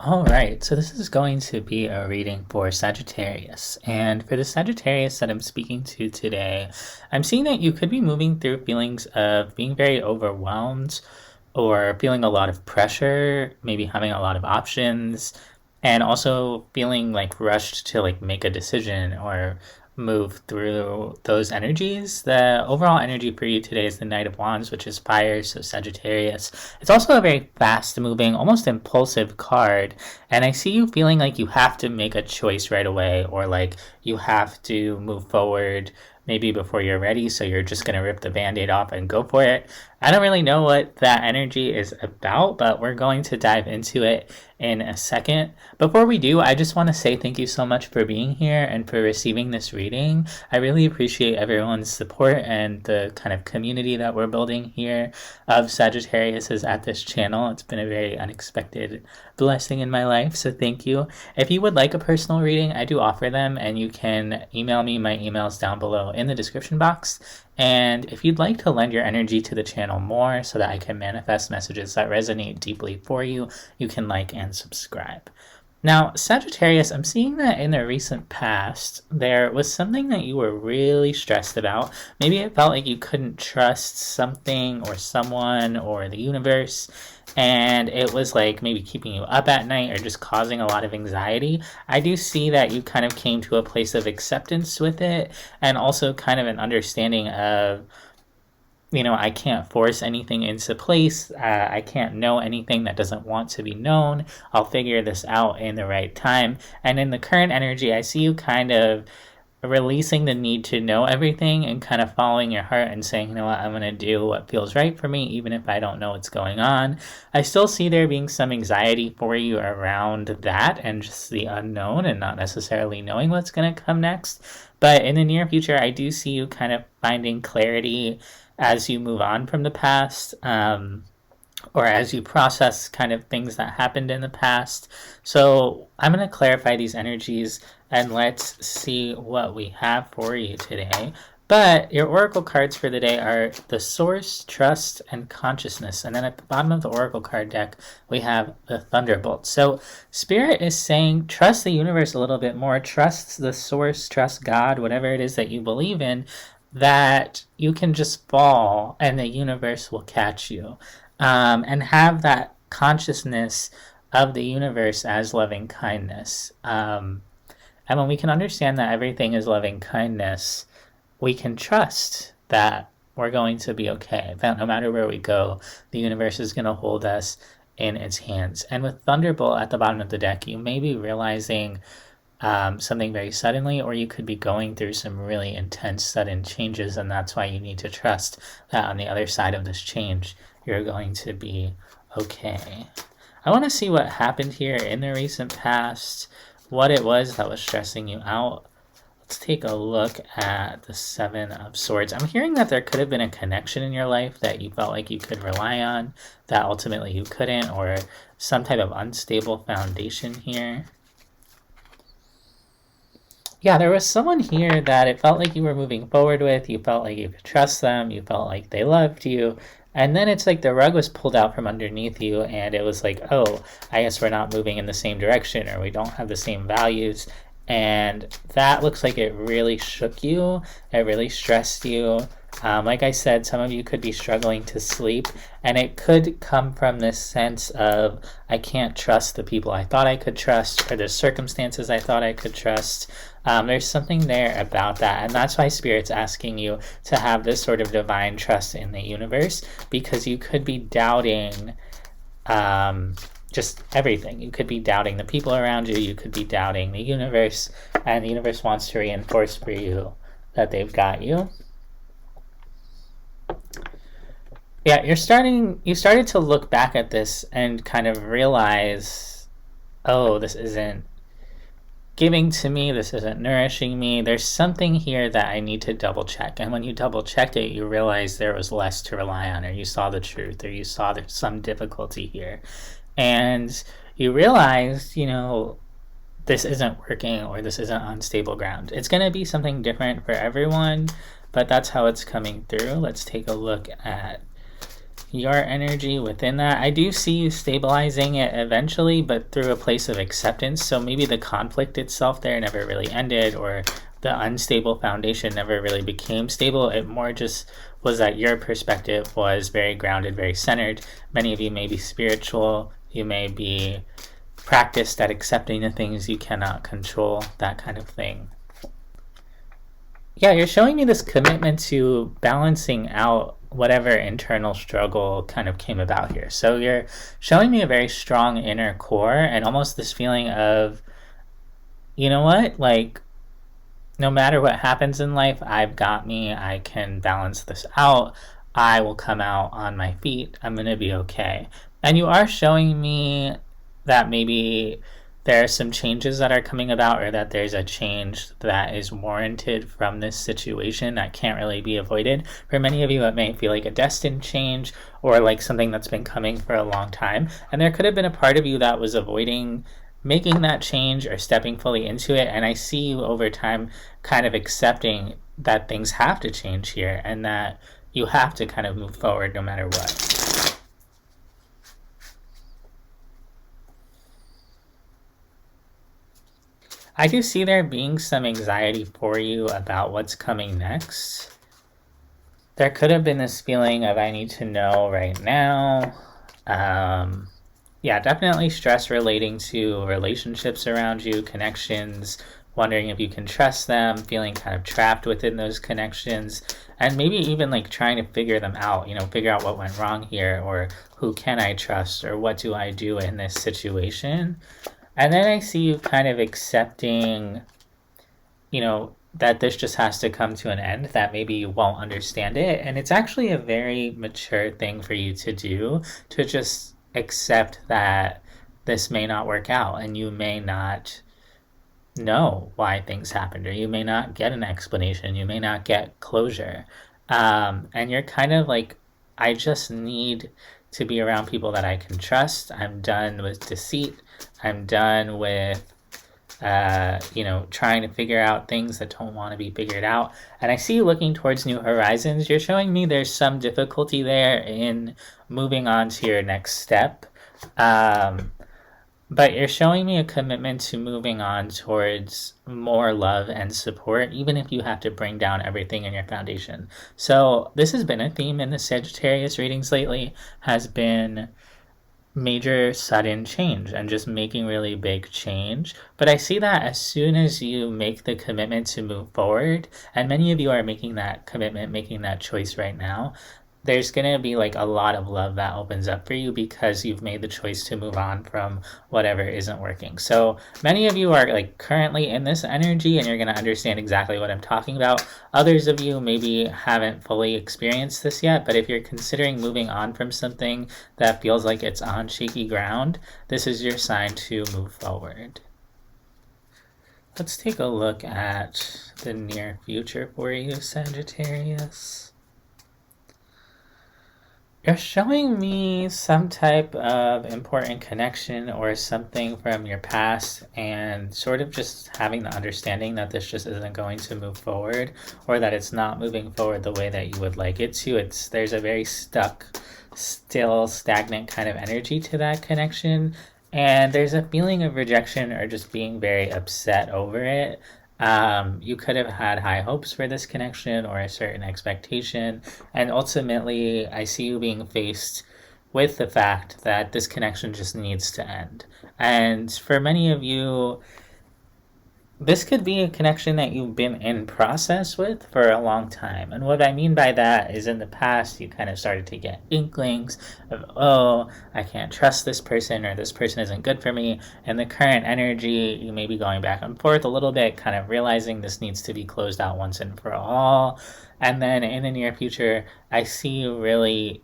All right, so this is going to be a reading for Sagittarius. And for the Sagittarius that I'm speaking to today, I'm seeing that you could be moving through feelings of being very overwhelmed or feeling a lot of pressure, maybe having a lot of options, and also feeling like rushed to like make a decision or move through those energies. The overall energy for you today is the Knight of Wands, which is fire, so Sagittarius. It's also a very fast moving, almost impulsive card. And I see you feeling like you have to make a choice right away, or like you have to move forward maybe before you're ready. So you're just going to rip the band aid off and go for it. I don't really know what that energy is about, but we're going to dive into it in a second. Before we do, I just want to say thank you so much for being here and for receiving this reading. I really appreciate everyone's support and the kind of community that we're building here of Sagittarius is at this channel. It's been a very unexpected blessing in my life, so thank you. If you would like a personal reading, I do offer them, and you can email me. My email's down below in the description box. And if you'd like to lend your energy to the channel more so that I can manifest messages that resonate deeply for you, you can like and subscribe. Now, Sagittarius, I'm seeing that in the recent past, there was something that you were really stressed about. Maybe it felt like you couldn't trust something or someone or the universe, and it was like maybe keeping you up at night or just causing a lot of anxiety. I do see that you kind of came to a place of acceptance with it, and also kind of an understanding of, I can't force anything into place. I can't know anything that doesn't want to be known. I'll figure this out in the right time. And in the current energy, I see you kind of releasing the need to know everything and kind of following your heart and saying, you know what, I'm going to do what feels right for me, even if I don't know what's going on. I still see there being some anxiety for you around that and just the unknown and not necessarily knowing what's going to come next. But in the near future, I do see you kind of finding clarity as you move on from the past, or as you process kind of things that happened in the past. So I'm going to clarify these energies and let's see what we have for you today. But your oracle cards for the day are the Source, Trust, and Consciousness. And then at the bottom of the oracle card deck, we have the Thunderbolt. So Spirit is saying, trust the universe a little bit more. Trust the Source, trust God, whatever it is that you believe in, that you can just fall and the universe will catch you. And have that consciousness of the universe as loving kindness. And when we can understand that everything is loving kindness, we can trust that we're going to be okay, that no matter where we go, the universe is going to hold us in its hands. And with Thunderbolt at the bottom of the deck, you may be realizing something very suddenly, or you could be going through some really intense sudden changes, and that's why you need to trust that on the other side of this change, you're going to be okay. I want to see what happened here in the recent past, what it was that was stressing you out. Let's take a look at the Seven of Swords. I'm hearing that there could have been a connection in your life that you felt like you could rely on, that ultimately you couldn't, or some type of unstable foundation here. Yeah, there was someone here that it felt like you were moving forward with, you felt like you could trust them, you felt like they loved you, and then it's like the rug was pulled out from underneath you, and it was like, oh, I guess we're not moving in the same direction, or we don't have the same values, and that looks like it really shook you, it really stressed you. Like I said, some of you could be struggling to sleep, and it could come from this sense of, I can't trust the people I thought I could trust, or the circumstances I thought I could trust. There's something there about that, and that's why Spirit's asking you to have this sort of divine trust in the universe, because you could be doubting just everything. You could be doubting the people around you, you could be doubting the universe, and the universe wants to reinforce for you that they've got you. Yeah, you started to look back at this and kind of realize, oh, this isn't giving to me, this isn't nourishing me. There's something here that I need to double check. And when you double checked it, you realize there was less to rely on, or you saw the truth, or you saw there's some difficulty here. And you realized, this isn't working, or this isn't on stable ground. It's going to be something different for everyone, but that's how it's coming through. Let's take a look at your energy within that. I do see you stabilizing it eventually, but through a place of acceptance. So maybe the conflict itself there never really ended, or the unstable foundation never really became stable. It more just was that your perspective was very grounded, very centered. Many of you may be spiritual, you may be practiced at accepting the things you cannot control, that kind of thing. Yeah, you're showing me this commitment to balancing out whatever internal struggle kind of came about here. So you're showing me a very strong inner core and almost this feeling of, you know what, like, no matter what happens in life, I've got me. I can balance this out. I will come out on my feet. I'm going to be okay. And you are showing me that maybe there are some changes that are coming about, or that there's a change that is warranted from this situation that can't really be avoided. For many of you, it may feel like a destined change, or like something that's been coming for a long time. And there could have been a part of you that was avoiding making that change or stepping fully into it. And I see you over time kind of accepting that things have to change here, and that you have to kind of move forward no matter what. I do see there being some anxiety for you about what's coming next. There could have been this feeling of, I need to know right now. Yeah, definitely stress relating to relationships around you, connections, wondering if you can trust them, feeling kind of trapped within those connections, and maybe even like trying to figure them out, figure out what went wrong here, or who can I trust, or what do I do in this situation. And then I see you kind of accepting, that this just has to come to an end, that maybe you won't understand it. And it's actually a very mature thing for you to do, to just accept that this may not work out, and you may not know why things happened, or you may not get an explanation, you may not get closure. And you're kind of like, I just need to be around people that I can trust. I'm done with deceit. I'm done with, trying to figure out things that don't want to be figured out. And I see you looking towards new horizons. You're showing me there's some difficulty there in moving on to your next step. But you're showing me a commitment to moving on towards more love and support, even if you have to bring down everything in your foundation. So this has been a theme in the Sagittarius readings lately, has been major sudden change and just making really big change. But I see that as soon as you make the commitment to move forward, and many of you are making that commitment, making that choice right now, there's going to be like a lot of love that opens up for you, because you've made the choice to move on from whatever isn't working. So many of you are like currently in this energy, and you're going to understand exactly what I'm talking about. Others of you maybe haven't fully experienced this yet, but if you're considering moving on from something that feels like it's on shaky ground, this is your sign to move forward. Let's take a look at the near future for you, Sagittarius. You're showing me some type of important connection or something from your past, and sort of just having the understanding that this just isn't going to move forward, or that it's not moving forward the way that you would like it to. There's a very stuck, still stagnant kind of energy to that connection, and there's a feeling of rejection or just being very upset over it. You could have had high hopes for this connection or a certain expectation, and ultimately I see you being faced with the fact that this connection just needs to end. And for many of you, this could be a connection that you've been in process with for a long time. And what I mean by that is, in the past, you kind of started to get inklings of, oh, I can't trust this person, or this person isn't good for me. And the current energy, you may be going back and forth a little bit, kind of realizing this needs to be closed out once and for all. And then in the near future, I see you really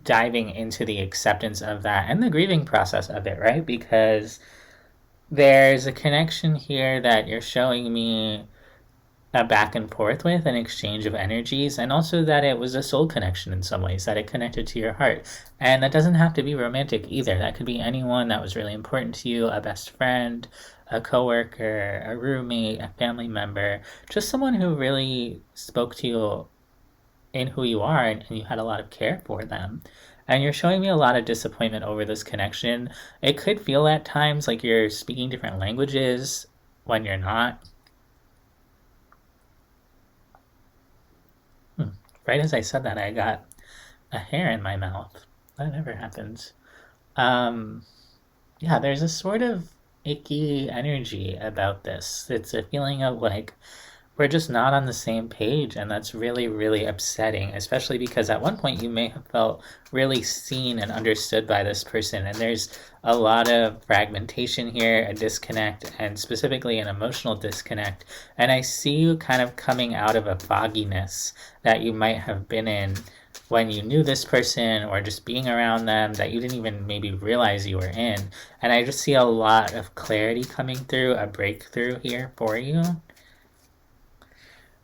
diving into the acceptance of that and the grieving process of it, right? Because there's a connection here that you're showing me a back and forth with, an exchange of energies, and also that it was a soul connection in some ways, that it connected to your heart. And that doesn't have to be romantic either. That could be anyone that was really important to you, a best friend, a coworker, a roommate, a family member, just someone who really spoke to you in who you are, and you had a lot of care for them. And you're showing me a lot of disappointment over this connection. It could feel at times like you're speaking different languages when you're not. Right as I said that, I got a hair in my mouth. That never happens. Um, yeah, there's a sort of icky energy about this. It's a feeling of like we're just not on the same page, and that's really, really upsetting, especially because at one point you may have felt really seen and understood by this person, and there's a lot of fragmentation here, a disconnect, and specifically an emotional disconnect. And I see you kind of coming out of a fogginess that you might have been in when you knew this person or just being around them that you didn't even maybe realize you were in. And I just see a lot of clarity coming through, a breakthrough here for you.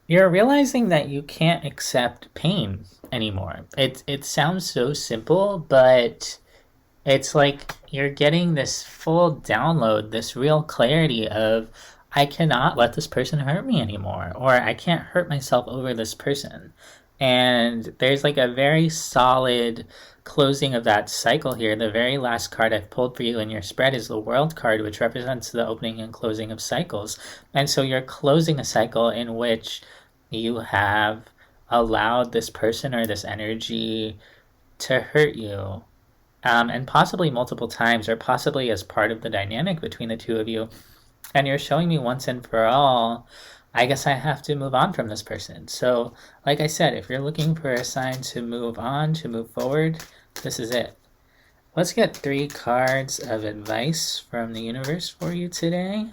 You're realizing that you can't accept pain anymore. It sounds so simple, but it's like you're getting this full download, this real clarity of I cannot let this person hurt me anymore, or I can't hurt myself over this person. And there's like a very solid closing of that cycle here. The very last card I've pulled for you in your spread is the World card, which represents the opening and closing of cycles. And so you're closing a cycle in which you have allowed this person or this energy to hurt you, and possibly multiple times, or possibly as part of the dynamic between the two of you. And you're showing me once and for all, I guess I have to move on from this person. So, like I said, if you're looking for a sign to move on, to move forward, this is it. Let's get 3 cards of advice from the universe for you today.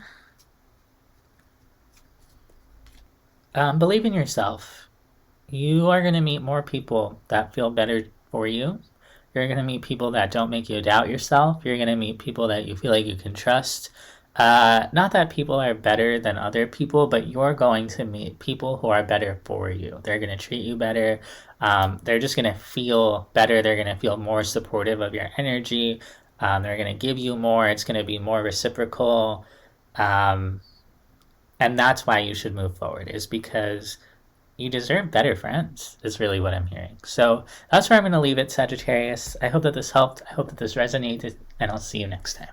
Believe in yourself. You are going to meet more people that feel better for you. You're going to meet people that don't make you doubt yourself. You're going to meet people that you feel like you can trust. Not that people are better than other people, but you're going to meet people who are better for you. They're going to treat you better. They're just going to feel better. They're going to feel more supportive of your energy. They're going to give you more. It's going to be more reciprocal. And that's why you should move forward, is because you deserve better friends, is really what I'm hearing. So that's where I'm going to leave it, Sagittarius. I hope that this helped. I hope that this resonated, and I'll see you next time.